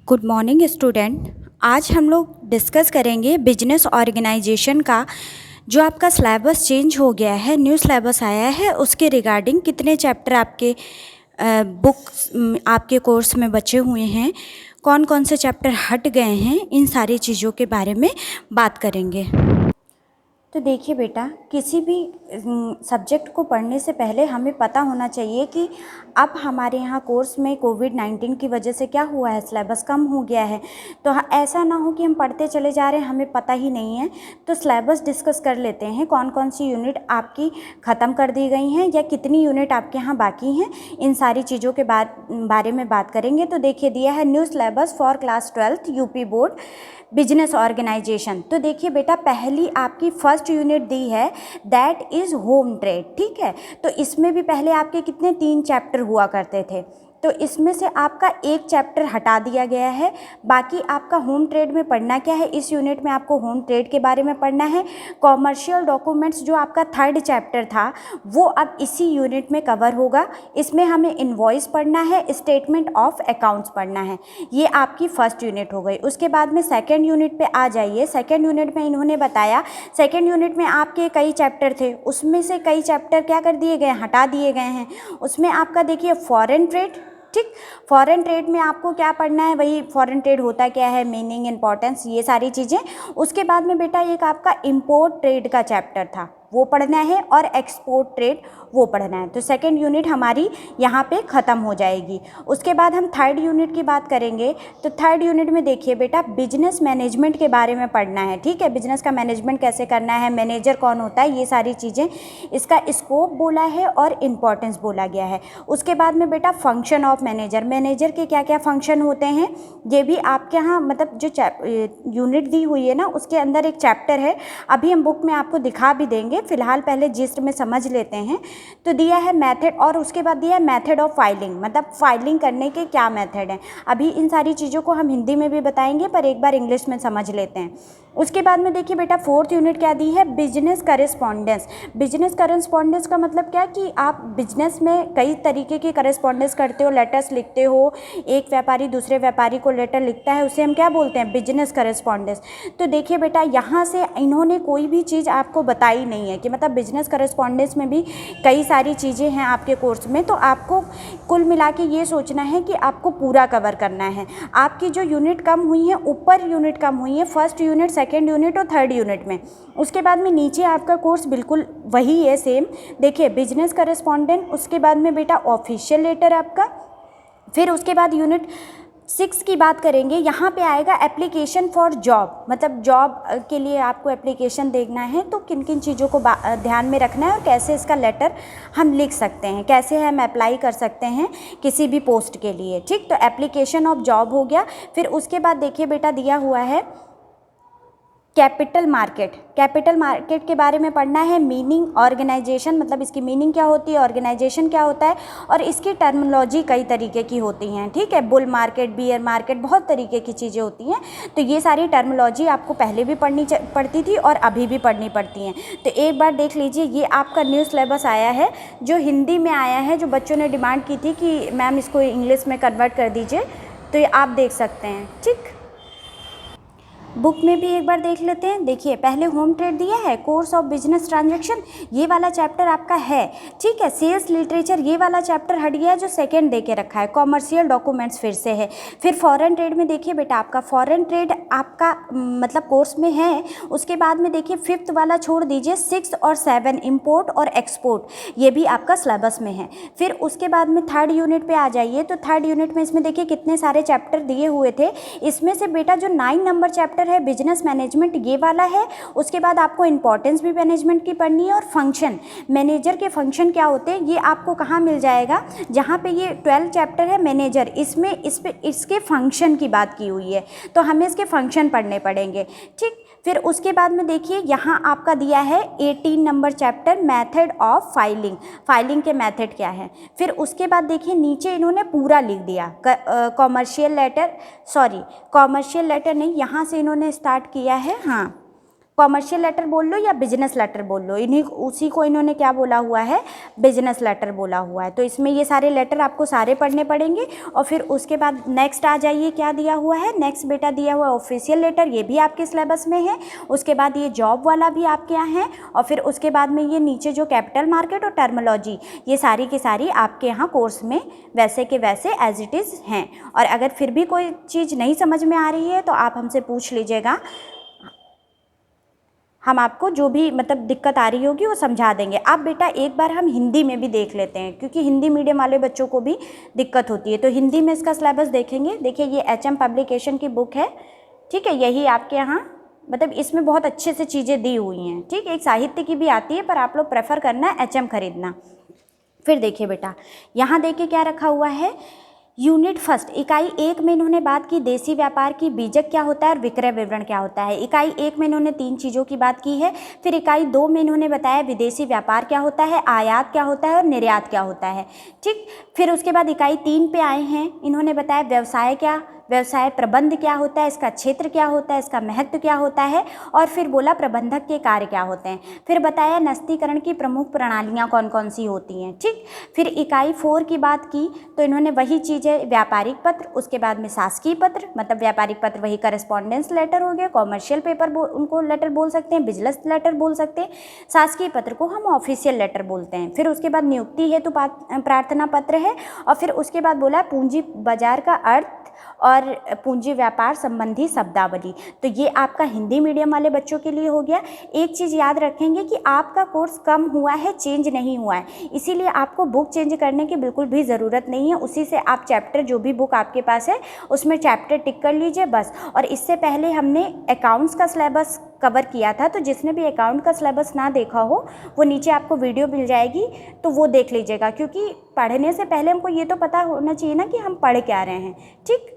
Good morning student. आज हम लोग डिस्कस करेंगे बिजनेस ऑर्गेनाइजेशन का। जो आपका सिलेबस चेंज हो गया है, न्यू सिलेबस आया है, उसके रिगार्डिंग कितने चैप्टर आपके बुक आपके कोर्स में बचे हुए हैं, कौन कौन से चैप्टर हट गए हैं, इन सारी चीज़ों के बारे में बात करेंगे। तो देखिए बेटा, किसी भी सब्जेक्ट को पढ़ने से पहले हमें पता होना चाहिए कि अब हमारे यहाँ कोर्स में कोविड-19 की वजह से क्या हुआ है, सिलेबस कम हो गया है। तो ऐसा ना हो कि हम पढ़ते चले जा रहे हैं, हमें पता ही नहीं है। तो सिलेबस डिस्कस कर लेते हैं, कौन कौन सी यूनिट आपकी ख़त्म कर दी गई हैं या कितनी यूनिट आपके यहाँ बाकी हैं, इन सारी चीज़ों के बारे में बात करेंगे। तो देखिए, दिया है new syllabus for class 12 UP board business organisation. तो देखिए बेटा, पहली आपकी फर्स्ट यूनिट दी है, दैट इज़ होम ट्रेड। ठीक है, तो इसमें भी पहले आपके कितने 3 चैप्टर हुआ करते थे, तो इसमें से आपका एक चैप्टर हटा दिया गया है। बाकी आपका होम ट्रेड में पढ़ना क्या है, इस यूनिट में आपको होम ट्रेड के बारे में पढ़ना है। कॉमर्शियल डॉक्यूमेंट्स जो आपका थर्ड चैप्टर था, वो अब इसी यूनिट में कवर होगा। इसमें हमें इनवॉइस पढ़ना है, स्टेटमेंट ऑफ अकाउंट्स पढ़ना है। ये आपकी फर्स्ट यूनिट हो गई। उसके बाद में सेकेंड यूनिट पे आ जाइए। सेकेंड यूनिट में इन्होंने बताया, सेकेंड यूनिट में आपके कई चैप्टर थे, उसमें से कई चैप्टर क्या कर दिए गए, हटा दिए गए हैं। उसमें आपका देखिए फॉरेन ट्रेड। ठीक, फॉरेन ट्रेड में आपको क्या पढ़ना है, वही फॉरेन ट्रेड होता क्या है, मीनिंग, इंपॉर्टेंस, ये सारी चीज़ें। उसके बाद में बेटा एक आपका इंपोर्ट ट्रेड का चैप्टर था, वो पढ़ना है, और एक्सपोर्ट ट्रेड वो पढ़ना है। तो सेकेंड यूनिट हमारी यहाँ पे ख़त्म हो जाएगी। उसके बाद हम थर्ड यूनिट की बात करेंगे। तो थर्ड यूनिट में देखिए बेटा, बिजनेस मैनेजमेंट के बारे में पढ़ना है। ठीक है, बिजनेस का मैनेजमेंट कैसे करना है, मैनेजर कौन होता है, ये सारी चीज़ें, इसका स्कोप बोला है और इम्पॉर्टेंस बोला गया है। उसके बाद में बेटा फंक्शन ऑफ मैनेजर, मैनेजर के क्या क्या फंक्शन होते हैं, ये भी आपके यहाँ मतलब जो यूनिट दी हुई है ना, उसके अंदर एक चैप्टर है। अभी हम बुक में आपको दिखा भी देंगे, फिलहाल पहले जिस्ट में समझ लेते हैं। तो दिया है मेथड, और उसके बाद दिया है मेथड ऑफ फाइलिंग, मतलब फाइलिंग करने के क्या मेथड हैं। अभी इन सारी चीज़ों को हम हिंदी में भी बताएंगे, पर एक बार इंग्लिश में समझ लेते हैं। उसके बाद में देखिए बेटा, फोर्थ यूनिट क्या दी है, बिजनेस करेस्पॉन्डेंस। बिजनेस करेस्पॉन्डेंस का मतलब क्या कि आप बिजनेस में कई तरीके की करेस्पॉन्डेंस करते हो, लेटर्स लिखते हो। एक व्यापारी दूसरे व्यापारी को लेटर लिखता है, उसे हम क्या बोलते हैं, बिजनेस करेस्पॉन्डेंस। तो देखिए बेटा, यहाँ से इन्होंने कोई भी चीज़ आपको बताई नहीं है कि मतलब बिजनेस करेस्पॉन्डेंस में भी कई सारी चीज़ें हैं आपके कोर्स में। तो आपको कुल मिला के ये सोचना है कि आपको पूरा कवर करना है। आपकी जो यूनिट कम हुई है, ऊपर यूनिट कम हुई है, फर्स्ट यूनिट, सेकेंड यूनिट और थर्ड यूनिट में। उसके बाद में नीचे आपका कोर्स बिल्कुल वही है, सेम। देखिए, बिजनेस करेस्पॉन्डेंट, उसके बाद में बेटा ऑफिशियल लेटर आपका, फिर उसके बाद यूनिट 6 की बात करेंगे। यहाँ पे आएगा एप्लीकेशन फॉर जॉब, मतलब जॉब के लिए आपको एप्लीकेशन देना है, तो किन किन चीज़ों को ध्यान में रखना है और कैसे इसका लेटर हम लिख सकते हैं, कैसे हम अप्लाई कर सकते हैं किसी भी पोस्ट के लिए। ठीक, तो एप्लीकेशन ऑफ जॉब हो गया। फिर उसके बाद देखिए बेटा, दिया हुआ है कैपिटल मार्केट। कैपिटल मार्केट के बारे में पढ़ना है, मीनिंग, ऑर्गेनाइजेशन, मतलब इसकी मीनिंग क्या होती है, ऑर्गेनाइजेशन क्या होता है, और इसकी टर्मिनोलॉजी कई तरीके की होती हैं। ठीक है, बुल मार्केट, बियर मार्केट, बहुत तरीके की चीज़ें होती हैं। तो ये सारी टर्मिनोलॉजी आपको पहले भी पढ़ती थी और अभी भी पढ़नी पड़ती हैं। तो एक बार देख लीजिए, ये आपका न्यू सिलेबस आया है, जो हिंदी में आया है, जो बच्चों ने डिमांड की थी कि मैम इसको इंग्लिश में कन्वर्ट कर दीजिए, तो ये आप देख सकते हैं। ठीक, बुक में भी एक बार देख लेते हैं। देखिए, पहले होम ट्रेड दिया है, कोर्स ऑफ बिजनेस ट्रांजैक्शन, ये वाला चैप्टर आपका है। ठीक है, सेल्स लिटरेचर, ये वाला चैप्टर हट गया, जो सेकंड दे के रखा है। कॉमर्शियल डॉक्यूमेंट्स फिर से है। फिर फॉरेन ट्रेड में देखिए बेटा, आपका फॉरेन ट्रेड आपका मतलब कोर्स में है। उसके बाद में देखिए, फिफ्थ वाला छोड़ दीजिए, 6 और 7 इम्पोर्ट और एक्सपोर्ट, ये भी आपका सिलेबस में है। फिर उसके बाद में थर्ड यूनिट पे आ जाइए। तो थर्ड यूनिट में इसमें देखिए कितने सारे चैप्टर दिए हुए थे। इसमें से बेटा जो 9 नंबर चैप्टर है बिजनेस मैनेजमेंट, ये वाला है। उसके बाद आपको इंपॉर्टेंस भी मैनेजमेंट की पढ़नी है, और फंक्शन, मैनेजर के फंक्शन क्या होते हैं, ये आपको कहाँ मिल जाएगा, जहाँ पे ये 12 चैप्टर है मैनेजर, इसमें इसके फंक्शन की बात की हुई है, तो हमें इसके फंक्शन पढ़ने पड़ेंगे। ठीक, फिर उसके बाद में देखिए, यहाँ आपका दिया है 18 number chapter, method of filing, filing के मेथड क्या है। फिर उसके बाद देखिए, नीचे इन्होंने पूरा लिख दिया, commercial letter, sorry commercial letter नहीं, यहाँ से इन्होंने स्टार्ट किया है, हाँ कॉमर्शियल लेटर बोल लो या बिजनेस लेटर बोल लो, इन्हीं उसी को इन्होंने क्या बोला हुआ है, बिजनेस लेटर बोला हुआ है। तो इसमें ये सारे लेटर आपको सारे पढ़ने पड़ेंगे। और फिर उसके बाद नेक्स्ट आ जाइए, क्या दिया हुआ है नेक्स्ट बेटा, दिया हुआ है ऑफिशियल लेटर, ये भी आपके सिलेबस में है। उसके बाद ये जॉब वाला भी आपके यहाँ है। और फिर उसके बाद में ये नीचे जो कैपिटल मार्केट और टर्मिनोलॉजी, ये सारी की सारी आपके यहाँ कोर्स में वैसे के वैसे एज इट इज़ हैं। और अगर फिर भी कोई चीज़ नहीं समझ में आ रही है तो आप हमसे पूछ लीजिएगा, हम आपको जो भी मतलब दिक्कत आ रही होगी वो समझा देंगे। अब बेटा एक बार हम हिंदी में भी देख लेते हैं, क्योंकि हिंदी मीडियम वाले बच्चों को भी दिक्कत होती है। तो हिंदी में इसका सिलेबस देखेंगे। देखिए ये HM पब्लिकेशन की बुक है, ठीक है, यही आपके यहाँ मतलब इसमें बहुत अच्छे से चीज़ें दी हुई हैं, ठीक है। एक साहित्य की भी आती है, पर आप लोग प्रेफर करना है HM खरीदना। फिर देखिए बेटा, यहाँ देखिए क्या रखा हुआ है, यूनिट फर्स्ट इकाई 1 में इन्होंने बात की देसी व्यापार की, बीजक क्या होता है और विक्रय विवरण क्या होता है। इकाई 1 में इन्होंने 3 चीज़ों की बात की है। फिर इकाई 2 में इन्होंने बताया विदेशी व्यापार क्या होता है, आयात क्या होता है और निर्यात क्या होता है, ठीक। फिर उसके बाद इकाई 3 पे आए हैं, इन्होंने बताया व्यवसाय क्या, व्यवसाय प्रबंध क्या होता है, इसका क्षेत्र क्या होता है, इसका महत्व क्या होता है, और फिर बोला प्रबंधक के कार्य क्या होते हैं। फिर बताया नस्तीकरण की प्रमुख प्रणालियाँ कौन कौन सी होती हैं, ठीक। फिर इकाई 4 की बात की तो इन्होंने वही चीज़ें व्यापारिक पत्र, उसके बाद में शासकीय पत्र, मतलब व्यापारिक पत्र वही करस्पॉन्डेंस लेटर हो गया, कॉमर्शियल पेपर उनको लेटर बोल सकते हैं, बिजनेस लेटर बोल सकते हैं, शासकीय पत्र को हम ऑफिशियल लेटर बोलते हैं। फिर उसके बाद नियुक्ति हेतु प्रार्थना पत्र है। और फिर उसके बाद बोला पूंजी बाजार का अर्थ और पूंजी व्यापार संबंधी शब्दावली। तो ये आपका हिंदी मीडियम वाले बच्चों के लिए हो गया। एक चीज़ याद रखेंगे कि आपका कोर्स कम हुआ है, चेंज नहीं हुआ है, इसीलिए आपको बुक चेंज करने की बिल्कुल भी ज़रूरत नहीं है। उसी से आप चैप्टर, जो भी बुक आपके पास है उसमें चैप्टर टिक कर लीजिए बस। और इससे पहले हमने अकाउंट्स का सिलेबस कवर किया था, तो जिसने भी अकाउंट का सिलेबस ना देखा हो वो नीचे आपको वीडियो मिल जाएगी, तो वो देख लीजिएगा। क्योंकि पढ़ने से पहले हमको ये तो पता होना चाहिए ना कि हम पढ़ क्या रहे हैं, ठीक।